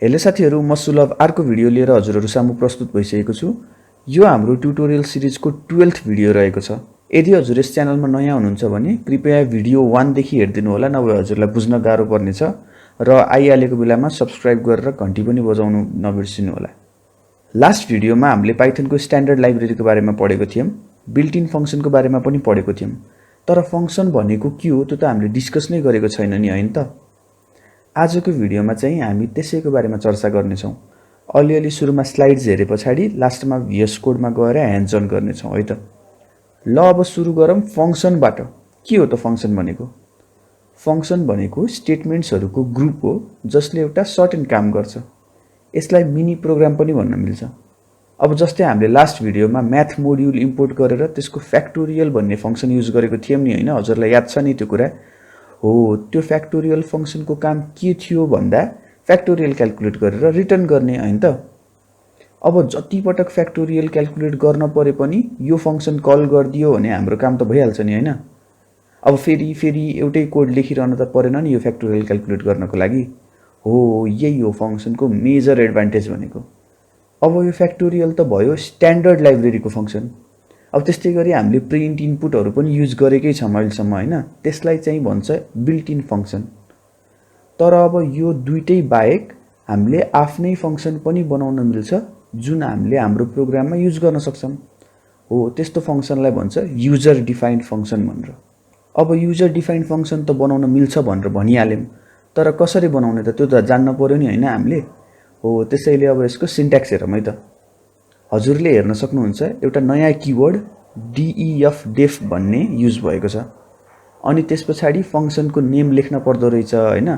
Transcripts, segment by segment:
Hello साथीहरु, म सुलभ अर्को भिडियो लिएर हजुरहरु सामु प्रस्तुत भइसकेको छु। यो हाम्रो ट्युटोरियल सिरिजको 12th भिडियो रहेको छ। यदि हजुर यस च्यानलमा नयाँ हुनुहुन्छ भने कृपया भिडियो 1 देखि हेर्दिनु होला, नभए हजुरलाई बुझ्न गाह्रो पर्नेछ र आइहालेको बेलामा सब्स्क्राइब गरेर घण्टी पनि बजाउनु नबिर्सिनु होला। लास्ट भिडियोमा हामीले पाइथनको स्ट्यान्डर्ड लाइब्रेरीको बारेमा पढेको थियौं, बिल्ट इन फंक्सनको बारेमा पनि पढेको थियौं। तर फंक्सन भनेको के हो त्यो त हामीले डिस्कस नै गरेको छैन नि, हैन त? आजको भिडियोमा चाहिँ हामी त्यसैको बारेमा चर्चा गर्ने छौं। अलिअलि सुरुमा स्लाइड्स हेरे पछाडी लास्टमा VS कोडमा गएर ह्यान्ड्स अन गर्ने छौं है त। ल अब सुरु गरौँ फंक्सनबाट। के हो त फंक्सन भनेको? फंक्सन भनेको स्टेटमेन्ट्सहरुको ग्रुप हो जसले एउटा सर्टेन काम गर्छ। यसलाई मिनी प्रोग्राम पनि भन्न मिल्छ। अब जस्तै हामीले लास्ट भिडियोमा म्याथ मोड्युल इम्पोर्ट गरेर त्यसको फ्याक्टोरियल भन्ने फंक्सन युज गरेको थियौं नि, हैन? हजुरलाई याद छ नि त्यो कुरा? हो, त्यो फ्याक्टोरियल फंक्सनको काम के थियो भन्दा फ्याक्टोरियल क्याल्कुलेट गरेर रिटर्न गर्ने, हैन त? अब जति पटक फ्याक्टोरियल क्याल्कुलेट गर्न परे पनि यो फंक्सन कल गर्दियो भने हाम्रो काम त भइहाल्छ नि, हैन? अब फेरि एउटै कोड लेखिरहन त परेन नि यो फ्याक्टोरियल क्याल्कुलेट गर्नको लागि। हो, यही हो फंक्सनको मेजर एडभान्टेज भनेको। अब यो फ्याक्टोरियल त भयो स्ट्यान्डर्ड लाइब्रेरीको फंक्सन। अब त्यस्तै गरी हामीले प्रिन्ट इनपुटहरु पनि युज गरेकै छौं अहिलेसम्म, हैन? त्यसलाई चाहिँ भन्छ बिल्ट इन फंक्सन। तर अब यो दुईटै बाहेक हामीले आफ्नै फंक्सन पनि बनाउन मिल्छ जुन हामीले हाम्रो प्रोग्राममा युज गर्न सक्छौं। हो, त्यस्तो फंक्सनलाई भन्छ युजर डिफाइन्ड फंक्सन भनेर। अब युजर डिफाइन्ड फंक्सन त बनाउन मिल्छ भनेर भनिहाल्यौं, तर कसरी बनाउने त त्यो त जान्न पर्यो नि, हैन हामीले? हो, त्यसैले अब यसको सिन्ट्याक्स हेरौँ है त। हजुरले हेर्न सक्नुहुन्छ एउटा नयाँ किवर्ड def भन्ने युज भएको छ। अनि त्यसपछि फंक्सनको नेम लेख्न पर्दो रहेछ, हैन?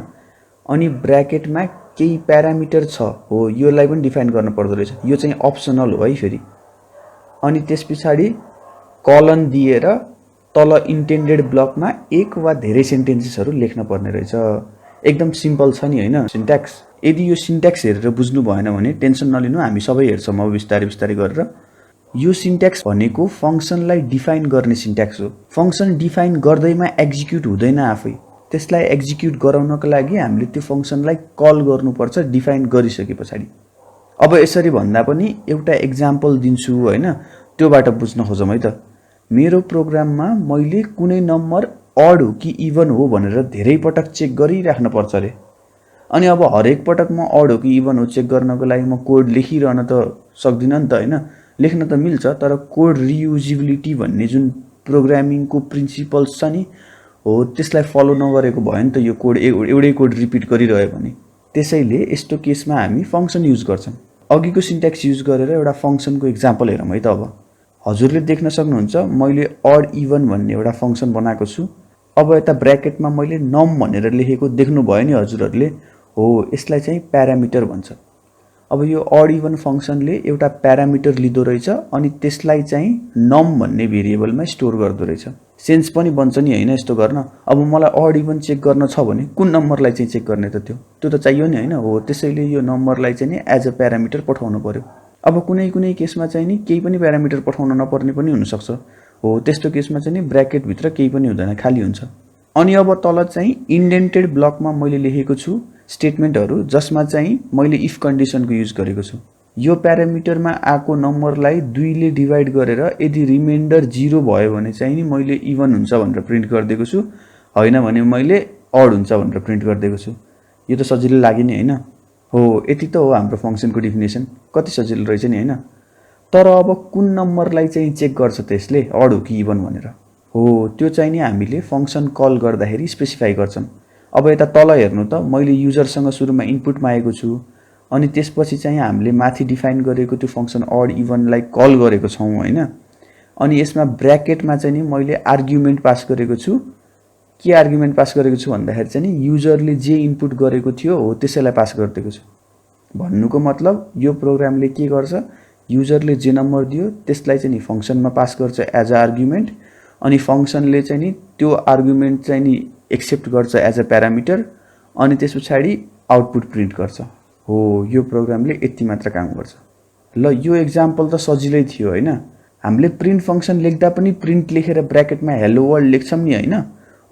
अनि ब्र्याकेटमा केही प्यारामिटर छ, हो, योलाई पनि डिफाइन गर्न पर्दो रहेछ। यो चाहिँ अप्सनल हो है फेरि। अनि त्यसपछि कलन दिएर तल इन्टेन्डेड ब्लकमा एक वा धेरै सेन्टेन्सेसहरु लेख्न पर्ने रहेछ। एकदम सिम्पल छ नि, हैन? सिन्ट्याक्स। यदि यो सिन्ट्याक्स हेरेर बुझ्नु भएन भने टेन्सन नलिनु, हामी सबै हेर्छौं अब बिस्तारै गरेर। यो सिन्ट्याक्स भनेको फंक्सनलाई डिफाइन गर्ने सिन्ट्याक्स हो। फंक्सन डिफाइन गर्दैमा एक्जिक्युट हुँदैन आफै। त्यसलाई एक्जिक्युट गराउनको लागि हामीले त्यो फंक्सनलाई कल गर्नुपर्छ डिफाइन गरिसके पछाडी। अब यसरी भन्दा पनि एउटा एक्जाम्पल दिन्छु, हैन? त्योबाट बुझ्न खोजौं है त। मेरो प्रोग्राममा मैले कुनै नम्बर अड हो कि इभन हो भनेर धेरै पटक चेक गरिराख्न पर्छ रे। अनि अब हरेक पटक म अड हो कि इभन हो चेक गर्नको लागि म कोड लेखिरहन त सक्दिन नि त, हैन? लेख्न त मिल्छ, तर कोड रियुजेबिलिटी भन्ने जुन प्रोग्रामिङको प्रिन्सिपल्स छ नि, हो, त्यसलाई फलो नगरेको भयो नि त यो कोड एउटै कोड रिपिट गरिरह्यो भने। त्यसैले यस्तो केसमा हामी फंक्सन युज गर्छौं। अघिको सिन्ट्याक्स युज गरेर एउटा फंक्सनको एक्जाम्पल हेरौँ है त। अब हजुरले देख्न सक्नुहुन्छ मैले अड इभन भन्ने एउटा फंक्सन बनाएको छु। अब यता ब्र्याकेटमा मैले नम भनेर लेखेको देख्नु भयो नि हजुरहरुले? हो, यसलाई चाहिँ प्यारामिटर भन्छ। अब यो अड इभन फंक्सनले एउटा प्यारामिटर लिदो रहेछ अनि त्यसलाई चाहिँ नम भन्ने भेरिएबलमा स्टोर गर्दो रहेछ। सेन्स पनि बन्छ नि, हैन? यस्तो गर्न। अब मलाई अड इभन चेक गर्न छ भने कुन नम्बरलाई चाहिँ चेक गर्ने त त्यो त चाहियो नि, हैन? हो, त्यसैले यो नम्बरलाई चाहिँ नि एज अ प्यारामिटर पठाउनु पर्यो। अब कुनै केसमा चाहिँ नि केही पनि प्यारामिटर पठाउन नपर्ने पनि हुन सक्छ। हो, त्यस्तो केसमा चाहिँ नि ब्र्याकेट भित्र केही पनि हुँदैन, खाली हुन्छ। अनि अब तल चाहिँ इन्डेन्टेड ब्लकमा मैले लेखेको छु स्टेटमेन्टहरु जसमा चाहिँ मैले इफ कन्डिसनको युज गरेको छु। यो प्यारामिटरमा आको नम्बरलाई 2 ले डिभाइड गरेर यदि रिमाइन्डर 0 भयो भने चाहिँ नि मैले इभन हुन्छ भनेर प्रिन्ट गर्दिएको छु, हैन भने मैले अड हुन्छ भनेर प्रिन्ट गर्दिएको छु। यो त सजिलो लाग्यो नि, हैन? हो, यति त हो हाम्रो फंक्सनको डेफिनेसन। कति सजिलो रहेछ नि, हैन? तर अब कुन नम्बरलाई चाहिँ चेक गर्छ त यसले अड हो कि इभन भनेर? हो, त्यो चाहिँ नि हामीले फंक्सन कल गर्दाखेरि स्पेसिफाई गर्छौं। अब यता तल हेर्नु त, मैले युजरसँग सुरुमा इनपुट मागेको छु अनि त्यसपछि चाहिँ हामीले माथि डिफाइन गरेको त्यो फंक्सन अड इभनलाई कल गरेको छौं, हैन? अनि यसमा ब्र्याकेटमा चाहिँ नि मैले आर्गुमेन्ट पास गरेको छु। के आर्गुमेन्ट पास गरेको छु भन्दाखेरि चाहिँ नि युजरले जे इनपुट गरेको थियो हो त्यसैलाई पास गरिदिएको छु। भन्नुको मतलब यो प्रोग्रामले के गर्छ, युजरले जे नम्बर दियो त्यसलाई चाहिँ नि फंक्सनमा पास गर्छ एज अ आर्गुमेन्ट, अनि फंक्सनले चाहिँ नि त्यो आर्गुमेन्ट चाहिँ नि एक्सेप्ट गर्छ एज अ प्यारामिटर अनि त्यसपछि आउटपुट प्रिन्ट गर्छ। हो, यो प्रोग्रामले यति मात्र काम गर्छ। ल, यो एक्जाम्पल त सजिलै थियो, हैन? हामीले प्रिन्ट फंक्सन लेख्दा पनि प्रिन्ट लेखेर ब्र्याकेटमा हेलो वर्ल्ड लेख्छौं नि, हैन?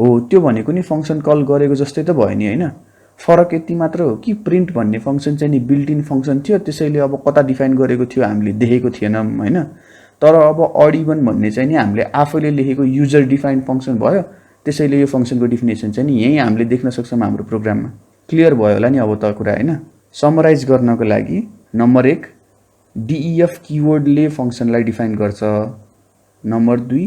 हो, त्यो भनेको नि फंक्सन कल गरेको जस्तै त भयो नि, हैन? फरक यति मात्र हो कि प्रिन्ट भन्ने फंक्सन चाहिँ नि बिल्ट इन फंक्सन थियो, त्यसैले अब कता डिफाइन गरेको थियो हामीले देखेको थिएनौं हैन। तर अब odd even भन्ने चाहिँ नि हामीले आफैले लेखेको युजर डिफाइन्ड फंक्सन भयो, त्यसैले यो फंक्सनको डेफिनेसन चाहिँ नि यही हामीले देख्न सक्छौं हाम्रो प्रोग्राममा। क्लियर भयो होला नि अब त कुरा हैन। समराइज गर्नको लागि नम्बर 1 def किवर्डले फंक्सनलाई डिफाइन गर्छ। नम्बर 2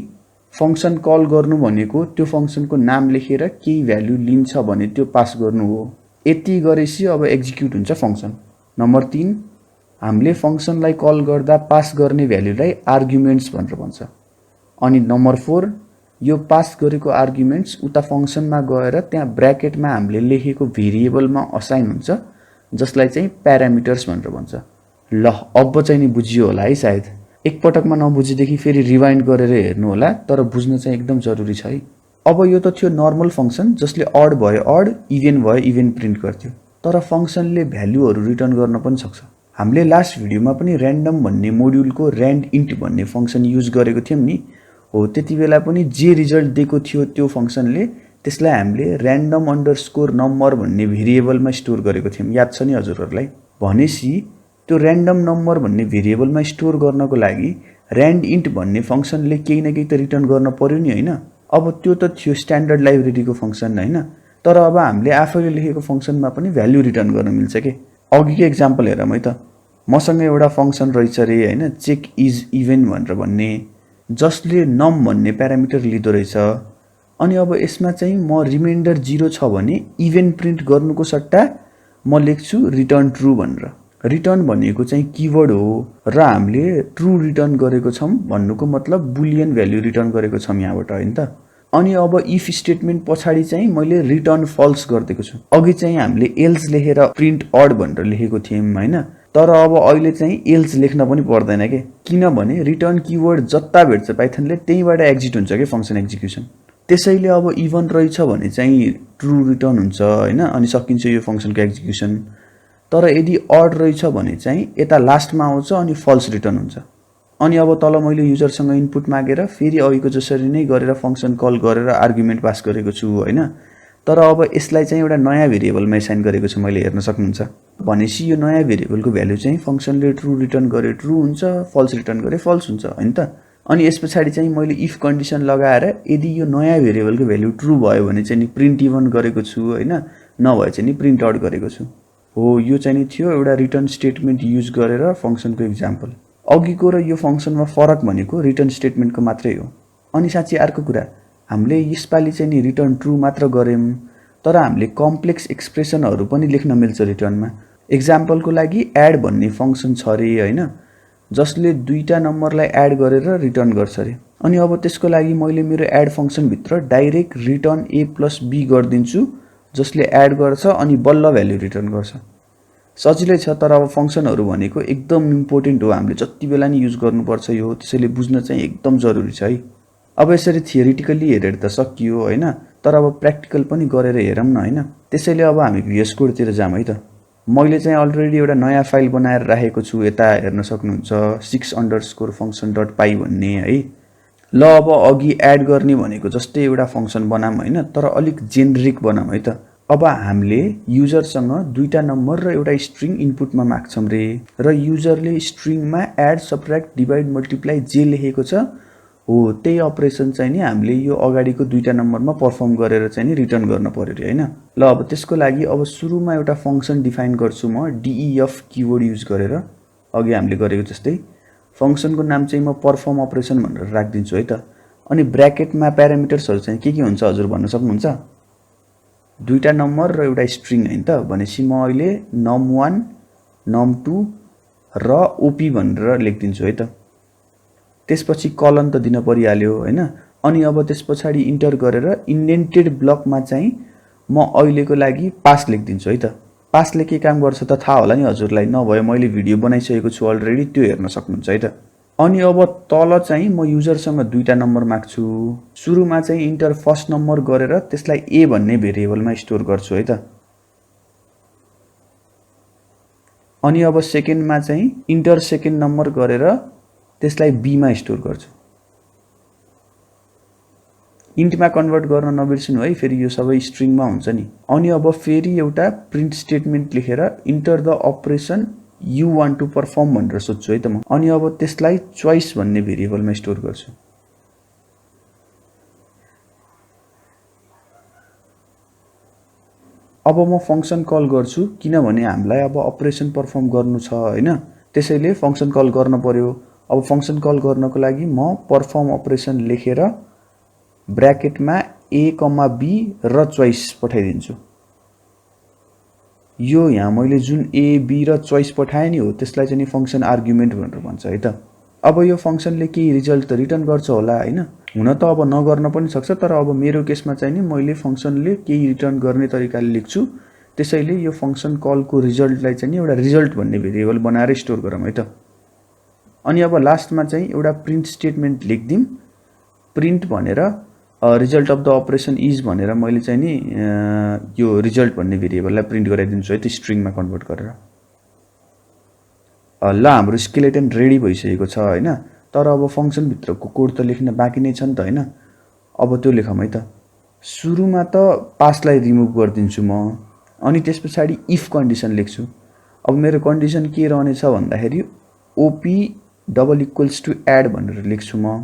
फंक्सन कल गर्नु भनेको त्यो फंक्सनको नाम लेखेर केही भ्यालु लिन्छ भने त्यो पास गर्नु हो। यति गरेपछि अब एक्जिक्युट हुन्छ फंक्सन। नम्बर 3 हामीले फंक्सनलाई कल गर्दा पास गर्ने भ्यालुलाई आर्गुमेन्ट्स भनेर भन्छ। अनि नम्बर 4 यो पास गरेको आर्गुमेन्ट्स उता फंक्सनमा गएर त्यहाँ ब्र्याकेटमा हामीले लेखेको भेरिएबलमा असाइन हुन्छ, जसलाई चाहिँ प्यारामिटर्स भनेर भन्छ। ल अब चाहिँ नि बुझियो होला है सायद। एक पटकमा नबुझेदेखि फेरि रिवाइन्ड गरेर हेर्नु होला, तर बुझ्न चाहिँ एकदम जरुरी छ है। अब यो त थियो नर्मल फंक्सन जसले अड भयो अड, इभेन भयो इभेन प्रिन्ट गर्थ्यो। तर फंक्सनले भ्यालुहरु रिटर्न गर्न पनि सक्छ। हामीले लास्ट भिडियोमा पनि र्यान्डम भन्ने मोड्युलको र्यान्ड इन्ट भन्ने फंक्सन युज गरेको थियौं नि। हो त्यतिबेला पनि जे रिजल्ट दिएको थियो त्यो फंक्सनले त्यसलाई हामीले र्यान्डम अंडरस्कोर नम्बर भन्ने भेरिएबलमा स्टोर गरेको थियौं, याद छ नि हजुरहरुलाई। भनेसी त्यो र्यान्डम नम्बर भन्ने भेरिएबलमा स्टोर गर्नको लागि र्यान्ड इन्ट भन्ने फंक्सनले केही न केही त रिटर्न गर्न पर्यो नि हैन। अब त्यो त थियो स्ट्यान्डर्ड लाइब्रेरीको फंक्सन हैन। तर अब हामीले आफैले लेखेको फंक्सनमा पनि भ्यालु रिटर्न गर्न मिल्छ के। अघिको एक्जाम्पल हेरौँ है त। मसँग एउटा फंक्सन रहेछ रे हैन, चेक इज इभेन भनेर भन्ने, जसले नम भन्ने प्यारामिटर लिदो रहेछ। अनि अब यसमा चाहिँ म रिमाइन्डर 0 छ भने इभेन प्रिन्ट गर्नुको सट्टा म लेख्छु रिटर्न ट्रू भनेर। रिटर्न भनेको चाहिँ कीवर्ड हो र हामीले ट्रू रिटर्न गरेको छौं भन्नुको मतलब बुलियन भ्यालु रिटर्न गरेको छौं यहाँबाट हैन त। अनि अब इफ स्टेटमेन्ट पछाडी चाहिँ मैले रिटर्न फल्स गर्दिएको छु। अघि चाहिँ हामीले एल्स लेखेर प्रिन्ट अड भनेर लेखेको थियौं हैन। तर अब अहिले चाहिँ एल्स लेख्न पनि पर्दैन के, किनभने रिटर्न कीवर्ड जत्ता भेट्छ पाइथनले त्यहीबाट एक्जिट हुन्छ के फंक्सन एक्जिक्युसन। त्यसैले अब इभन रहेछ भने चाहिँ ट्रू रिटर्न हुन्छ हैन, अनि सकिन्छ यो फंक्सनको एक्जिक्युसन। तर यदि अड रहेछ भने चाहिँ यता लास्टमा आउँछ अनि फल्स रिटर्न हुन्छ। अनि अब तल मैले युजरसँग इनपुट मागेर फेरि अघिको जसरी नै गरेर फंक्सन कल गरेर आर्गुमेन्ट पास गरेको छु हैन। तर अब यसलाई चाहिँ एउटा नयाँ भेरिएबलमा असाइन गरेको छु मैले, हेर्न सक्नुहुन्छ। भनेसी यो नयाँ भेरिएबलको भ्यालु चाहिँ फंक्सनले ट्रू रिटर्न गरे ट्रू हुन्छ, फल्स रिटर्न गरे फल्स हुन्छ हैन त। अनि यसपछि चाहिँ मैले इफ कन्डिसन लगाएर यदि यो नयाँ भेरिएबलको भ्यालु ट्रू भयो भने चाहिँ नि प्रिन्ट इभन गरेको छु हैन, नभए चाहिँ नि प्रिन्ट आउट गरेको छु। हो यो चाहिँ नि थियो एउटा रिटर्न स्टेटमेन्ट युज गरेर फंक्सनको एक्जाम्पल। अघिको र यो फंक्सनमा फरक भनेको रिटर्न स्टेटमेन्टको मात्रै हो। अनि साच्चै अर्को कुरा, हामीले यसपालि चाहिँ नि रिटर्न ट्रू मात्र गरेम, तर हामीले कम्प्लेक्स एक्सप्रेसनहरु पनि लेख्न मिल्छ रिटर्नमा। एक्जाम्पलको लागि एड भन्ने फंक्सन छ रे हैन, जसले दुईटा नम्बरलाई एड गरेर रिटर्न गर्छ रे। अनि अब त्यसको लागि मैले मेरो एड फंक्सन भित्र डाइरेक्ट रिटर्न a + b गर्दिन्छु, जसले एड गर्छ अनि बल्ल भ्यालु रिटर्न गर्छ। सजिलै छ, तर अब फंक्सनहरु भनेको एकदम इम्पोर्टेन्ट हो, हामीले जति बेला नि युज गर्नुपर्छ यो, त्यसैले बुझ्न चाहिँ एकदम जरुरी छ है। अब यसरी थियोरिटिकली हेरेर त सकियो हैन, तर अब प्र्याक्टिकल पनि गरेर हेरौँ न हैन। त्यसैले अब हामी VS कोड तिर जाम है त। मैले चाहिँ अलरेडी एउटा नयाँ फाइल बनाएर राखेको छु, यता हेर्न सक्नुहुन्छ 6_function.py भन्ने है। ल अब अघि एड गर्ने भनेको जस्तै एउटा फंक्सन बनाम हैन, तर अलिक जेनेरिक बनाम है त। अब हामीले युजरसँग दुईटा नम्बर र एउटा स्ट्रिङ इनपुटमा माग्छौं रे, र युजरले स्ट्रिङमा एड सबट्र्याक्ट डिवाइड मल्टिप्लाई जे लेखेको छ हो त्यही अपरेसन चाहिँ नि हामीले यो अगाडिको दुईटा नम्बरमा परफर्म गरेर चाहिँ नि रिटर्न गर्न पर्यो रे हैन। ल अब त्यसको लागि अब सुरुमा एउटा फंक्सन डिफाइन गर्छु म def किवर्ड युज गरेर, अघि हामीले गरेको जस्तै। फंक्सनको नाम चाहिँ म परफर्म अपरेसन भनेर राख्दिन्छु है त। अनि ब्र्याकेटमा प्यारामिटर्सहरु चाहिँ के हुन्छ हजुर भन्न सक्नुहुन्छ? दुईटा नम्बर र एउटा स्ट्रिङ हैन त। भनेसी म अहिले num1 num2 र op भनेर लेख्दिन्छु है त। त्यसपछि कलन त दिन परिहाल्यो हैन। अनि अब त्यसपछि इन्टर गरेर इन्डेन्टेड ब्लकमा चाहिँ म अहिलेको लागि पास लेख्दिन्छु है त। पासले के काम गर्छ त थाहा होला नि हजुरलाई, नभए मैले भिडियो बनाइसकेको छु अलरेडी, त्यो हेर्न सक्नुहुन्छ है त। अनि अब तल चाहिँ म युजरसँग दुईटा नम्बर माग्छु। सुरुमा चाहिँ इन्टर फर्स्ट नम्बर गरेर त्यसलाई a भन्ने भेरिएबलमा स्टोर गर्छु है त। अनि अब सेकेन्डमा चाहिँ इन्टर सेकेन्ड नम्बर गरेर त्यसलाई b मा स्टोर गर्छु। इन्टमा कन्भर्ट गर्न नबिर्सिनु है, फेरि यो सबै स्ट्रिङमा हुन्छ नि। अनि अब फेरि एउटा प्रिन्ट स्टेटमेन्ट लेखेर enter the operation you want to perform भनेर सोध्छु है त म। अनि अब त्यसलाई चोइस भन्ने भेरिएबलमा स्टोर गर्छु। अब म फंक्सन कल गर्छु किनभने हामीलाई अब अपरेसन परफर्म गर्नु छ हैन, त्यसैले फंक्सन कल गर्न पर्यो। अब फंक्सन कल गर्नको लागि म परफर्म अपरेसन लेखेर ब्र्याकेटमा a, b र चोइस पठाइदिन्छु। यो यहाँ मैले जुन a, b र चोइस पठाए नि हो त्यसलाई चाहिँ फंक्सन आर्गुमेन्ट भनेर भन्छ है त। अब यो फंक्सनले केही रिजल्ट त रिटर्न गर्छ होला हैन, हुन त अब नगर्न पनि सक्छ, तर अब मेरो केसमा चाहिँ नि मैले फंक्सनले केही रिटर्न गर्ने तरिकाले लेख्छु, त्यसैले यो फंक्सन कलको रिजल्टलाई चाहिँ नि एउटा रिजल्ट भन्ने भेरिएबल बनाएर स्टोर गरौँ है त। अनि अब लास्टमा चाहिँ एउटा प्रिन्ट स्टेटमेन्ट लेख्दिम, प्रिन्ट भनेर result of the operation is भनेर मैले चाहिँ नि यो रिजल्ट भन्ने भेरिएबललाई प्रिन्ट गराइदिन्छु है त स्ट्रिङमा कन्भर्ट गरेर। ल हाम्रो स्केलेटन रेडी भइसकेको छ हैन, तर अब फंक्सन भित्रको कोड त लेख्न बाँकी नै छ नि त हैन। अब त्यो लेखौँ है त। सुरुमा त पासलाई रिमुभ गरिदिन्छु म, अनि त्यसपछि इफ कन्डिसन लेख्छु। अब मेरो कन्डिसन के रहनेछ भन्दाखेरि OP double equals to add भनेर लेख्छु म,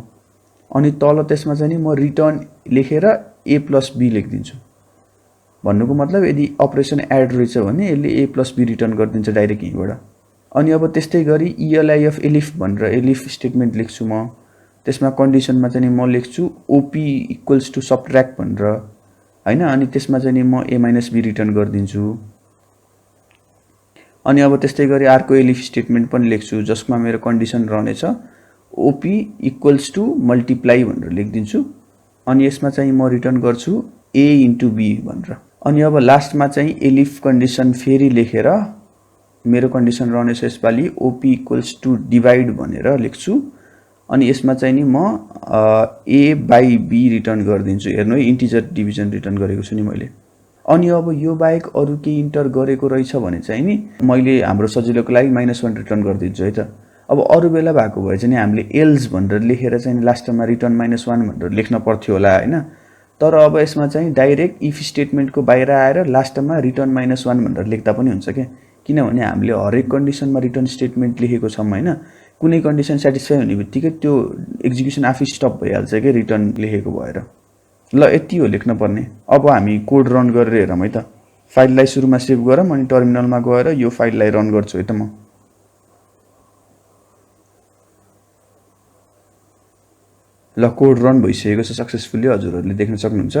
अनि तल त्यसमा चाहिँ नि म रिटर्न लेखेर a प्लस b लेखिदिन्छु। भन्नुको मतलब यदि अपरेसन एड रहेछ भने यसले a प्लस b रिटर्न गरिदिन्छ डाइरेक्ट यहीँबाट। अनि अब त्यस्तै गरी elif elif भनेर elif स्टेटमेन्ट लेख्छु म, त्यसमा कन्डिसनमा चाहिँ म लेख्छु op इक्वल्स टु सबट्र्याक्ट भनेर हैन, अनि त्यसमा चाहिँ म a माइनस b रिटर्न गरिदिन्छु। अनि अब त्यस्तै गरी अर्को elif स्टेटमेन्ट पनि लेख्छु जसमा मेरो कन्डिसन रहनेछ op इक्वल्स टु मल्टिप्लाई भनेर लेखिदिन्छु, अनि यसमा चाहिँ म रिटर्न गर्छु a इन्टु b भनेर। अनि अब लास्टमा चाहिँ elif कन्डिसन फेरि लेखेर मेरो कन्डिसन रहनेछ यसपालि op इक्वल्स टु डिभाइड भनेर लेख्छु, अनि यसमा चाहिँ नि म a बाई b रिटर्न गरिदिन्छु। हेर्नु है इन्टिजर डिभिजन रिटर्न गरेको छु नि मैले। अनि अब यो बाहेक अरु केही इन्टर गरेको रहेछ भने चाहिँ नि मैले हाम्रो सजिलोको लागि -1 रिटर्न गरिदिन्छु है त। अब अरु बेला भएको भए चाहिँ हामीले एल्स भनेर लेखेर चाहिँ लास्टमा रिटर्न -1 भनेर लेख्न पर्थ्यो होला हैन, तर अब यसमा चाहिँ डाइरेक्ट इफ स्टेटमेन्टको बाहिर आएर लास्टमा रिटर्न -1 भनेर लेख्दा पनि हुन्छ के, किनभने हामीले हरेक कन्डिसनमा रिटर्न स्टेटमेन्ट लेखेको छौं हैन। कुनै कन्डिसन स्याटिस्फाई हुने बित्तिकै त्यो एक्जिक्युसन आफै स्टप भइहाल्छ के रिटर्न लेखेको भएर। ल यति हो लेख्न पर्ने। अब हामी कोड रन गरेर हेरौँ है त। फाइललाई सुरुमा सेभ गरौँ अनि टर्मिनलमा गएर यो फाइललाई रन गर्छु है त म। ल कोड रन भइसकेको छ सक्सेसफुली, हजुरहरूले देख्न सक्नुहुन्छ।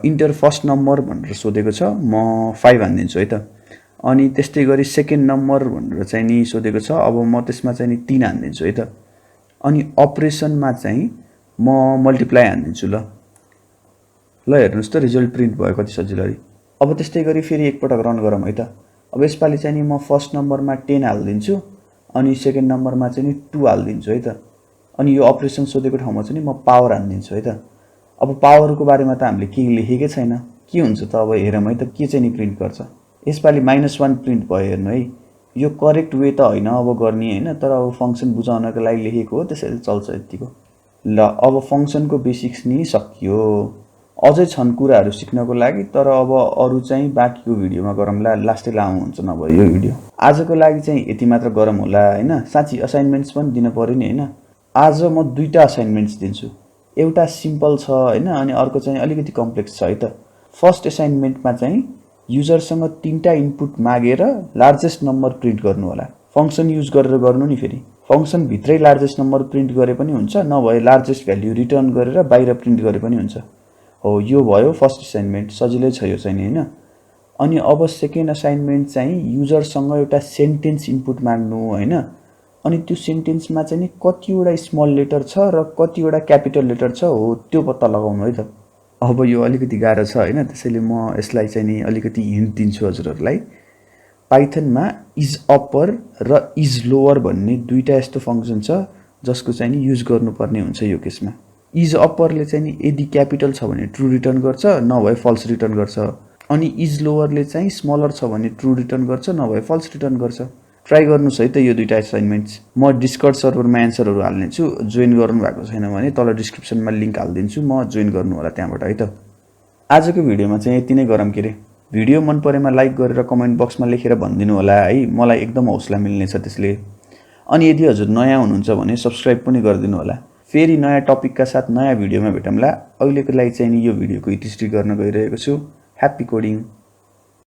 इन्टर फर्स्ट नम्बर भनेर सोधेको छ, म 5 हान्दिन्छु है त। अनि त्यस्तै गरी सेकेन्ड नम्बर भनेर चाहिँ नि सोधेको छ, अब म त्यसमा चाहिँ नि 3 हान्दिन्छु है त। अनि अपरेसनमा चाहिँ म मल्टिप्लाई हान्दिन्छु। ल हेर्नुस् त रिजल्ट प्रिन्ट भयो कति सजिलै। अब त्यस्तै गरी फेरि एकपटक रन गरौँ है त। अब यसपालि चाहिँ नि म फर्स्ट नम्बरमा 10 हाल्दिन्छु, अनि सेकेन्ड नम्बरमा चाहिँ नि 2 हाल्दिन्छु है त। अनि यो अपरेसन सोधेको ठाउँमा चाहिँ नि म पावर हान्दिन्छु है त। अब पावरको बारेमा त हामीले केही लेखेकै छैन, के हुन्छ त अब हेरौँ है त के चाहिँ नि प्रिन्ट गर्छ। यसपालि -1 प्रिन्ट भयो हेर्नु है। यो करेक्ट वे त हैन अब गर्ने हैन, तर अब फंक्सन बुझाउनको लागि लेखेको हो त्यसैले चल्छ यतिको। ल अब फंक्सनको बेसिक्स नि सकियो। अझै छन् कुराहरु सिक्नको लागि, तर अब अरु चाहिँ बाँकीको भिडियोमा गरौँला, लास्टै लामो हुन्छ नभए यो भिडियो। आजको लागि चाहिँ यति मात्र गरौँ होला हैन। साँच्चै असाइनमेन्ट्स पनि दिन पर्यो नि हैन। आज म दुईटा असाइनमेन्ट्स दिन्छु, एउटा सिम्पल छ हैन, अनि अर्को चाहिँ अलिकति कम्प्लेक्स छ है त। फर्स्ट असाइनमेन्टमा चाहिँ युजरसँग 3टा इनपुट मागेर लार्जेस्ट नम्बर प्रिन्ट गर्नु होला। फंक्सन युज गरेर गर्नु नि फेरि। फंक्सन भित्रै लार्जेस्ट नम्बर प्रिन्ट गरे पनि हुन्छ, नभए लार्जेस्ट भ्यालु रिटर्न गरेर बाहिर प्रिन्ट गरे पनि हुन्छ। हो यो भयो फर्स्ट असाइनमेन्ट, सजिलै छ यो चाहिँ हैन। अनि अब सेकेन्ड असाइनमेन्ट चाहिँ युजरसँग एउटा सेन्टेन्स इनपुट माग्नु हैन। अनि त्यो सेन्टेन्समा चाहिँ नि कतिवटा स्मल लेटर छ र कतिवटा क्यापिटल लेटर छ हो त्यो पत्ता लगाउनु है त। अब यो अलिकति गाह्रो छ हैन, त्यसैले म यसलाई चाहिँ नि अलिकति हिन्ट दिन्छु हजुरहरुलाई। पाइथनमा इज अप्पर र इज लोअर भन्ने दुईटा यस्तो फंक्सन छ जसको चाहिँ नि युज गर्नुपर्ने हुन्छ यो केसमा। इज अप्परले चाहिँ नि यदि क्यापिटल छ भने ट्रू रिटर्न गर्छ, नभए फल्स रिटर्न गर्छ। अनि इज लोअरले चाहिँ स्मलर छ भने ट्रू रिटर्न गर्छ, नभए फल्स रिटर्न गर्छ। ट्राई गर्नुस् है त यो दुईटा असाइनमेन्ट्स। म डिस्कर्ड सर्भरमा एन्सरहरू हाल्ने छु, जोइन गर्नु भएको छैन भने तल डिस्क्रिप्सनमा लिंक हाल्दिन्छु, म जोइन गर्नु होला त्यहाँबाट है त। आजको भिडियोमा चाहिँ यति नै गरौँ के रे। भिडियो मन परेमा लाइक गरेर कमेन्ट बक्समा लेखेर भनिदिनु होला है, मलाई एकदम हौसला मिल्नेछ त्यसले। अनि यदि हजुर नयाँ हुनुहुन्छ भने सब्स्क्राइब पनि गरिदिनु होला। फेरि नयाँ टपिकका साथ नयाँ भिडियोमा भेटौँला। अहिलेको लागि चाहिँ यो भिडियोको इति सृष्टि गर्न गइरहेको छु। Happy coding.